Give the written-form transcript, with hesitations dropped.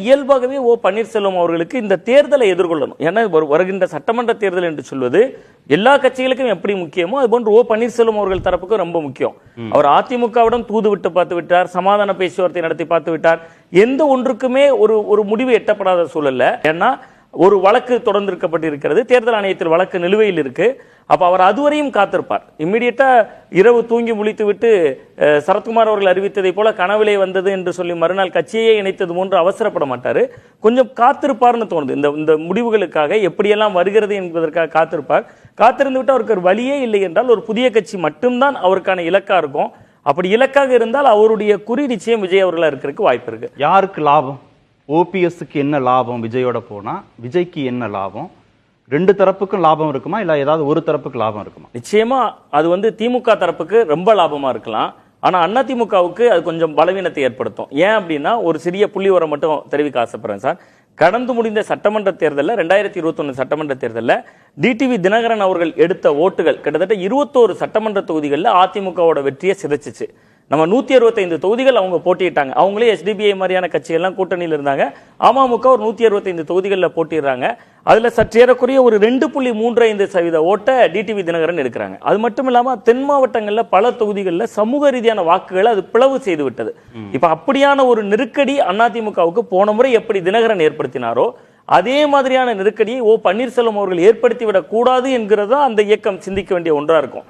இயல்பாகவே ஓ பன்னீர்செல்வம் அவர்களுக்கு இந்த தேர்தலை எதிர்கொள்ளணும். ஏன்னா வருகின்ற சட்டமன்ற தேர்தல் என்று சொல்வது எல்லா கட்சிகளுக்கும் எப்படி முக்கியமோ அது போன்று ஓ பன்னீர்செல்வம் அவர்கள் தரப்புக்கு ரொம்ப முக்கியம். அவர் அதிமுகவிடம் தூது விட்டு பார்த்து விட்டார், சமாதான பேச்சுவார்த்தை நடத்தி பார்த்து விட்டார். எந்த ஒன்றுக்குமே ஒரு முடிவு எட்டப்படாத சூழல்ல. ஏன்னா ஒரு வழக்கு தொடர்ந்திருக்கப்பட்டிருக்கிறது, தேர்தல் ஆணையத்தில் வழக்கு நிலுவையில் இருக்கு. அப்ப அவர் அதுவரையும் காத்திருப்பார். இம்மிடியட்டா இரவு தூங்கி முழித்து விட்டு சரத்குமார் அவர்கள் அறிவித்ததை போல கனவிலே வந்தது என்று சொல்லி மறுநாள் கட்சியே இணைத்தது போன்று அவசரப்பட மாட்டாரு. கொஞ்சம் காத்திருப்பார்னு தோணுது. இந்த முடிவுகளுக்காக எப்படியெல்லாம் வருகிறது என்பதற்காக காத்திருப்பார். காத்திருந்து விட்டு அவருக்கு ஒரு வழியே இல்லை என்றால் ஒரு புதிய கட்சி மட்டும்தான் அவருக்கான இலக்கா இருக்கும். அப்படி இலக்காக இருந்தால் அவருடைய குறி நிச்சயம் விஜய் அவர்களா இருக்கிறதுக்கு வாய்ப்பு இருக்கு. யாருக்கு லாபம்? ஓபிஎஸ்க்கு என்ன லாபம்? விஜயோட போனா விஜய்க்கு என்ன லாபம்? ரெண்டு தரப்புக்கும் லாபம் இருக்குமா, இல்ல ஏதாவது ஒரு தரப்புக்கு லாபம் இருக்குமா? நிச்சயமா அது திமுக தரப்புக்கு ரொம்ப லாபமா இருக்கலாம். ஆனா அதிமுகவுக்கு அது கொஞ்சம் பலவீனத்தை ஏற்படுத்தும். ஏன் அப்படின்னா ஒரு சிறிய புள்ளிவரம் மட்டும் தெரிவிக்க ஆசைப்படுறேன் சார். கடந்து முடிந்த சட்டமன்ற தேர்தலில் 2021 சட்டமன்ற தேர்தலில் டிடிவி தினகரன் அவர்கள் எடுத்த ஓட்டுகள் கிட்டத்தட்ட 21 சட்டமன்ற தொகுதிகளில் அதிமுகவோட வெற்றியை சிதைச்சிச்சு. நம்ம 165 தொகுதிகள் அவங்க போட்டிட்டாங்க. அவங்களே எஸ்டிபிஐ மாதிரியான கட்சிகள்லாம் கூட்டணியில் இருந்தாங்க. அமமுக ஒரு 165 தொகுதிகளில் போட்டிடுறாங்க. அதுல சற்றேறக்குரிய ஒரு 2.35% ஓட்ட டிடிவி தினகரன் எடுக்கிறாங்க. அது மட்டும் இல்லாம தென் மாவட்டங்கள்ல பல தொகுதிகளில் சமூக ரீதியான வாக்குகளை அது பிளவு செய்து விட்டது. இப்ப அப்படியான ஒரு நெருக்கடி அதிமுகவுக்கு போன முறை எப்படி தினகரன் ஏற்படுத்தினாரோ அதே மாதிரியான நெருக்கடியை ஓ பன்னீர்செல்வம் அவர்கள் ஏற்படுத்திவிடக் கூடாது என்கிறதா அந்த இயக்கம் சிந்திக்க வேண்டிய ஒன்றா இருக்கும்.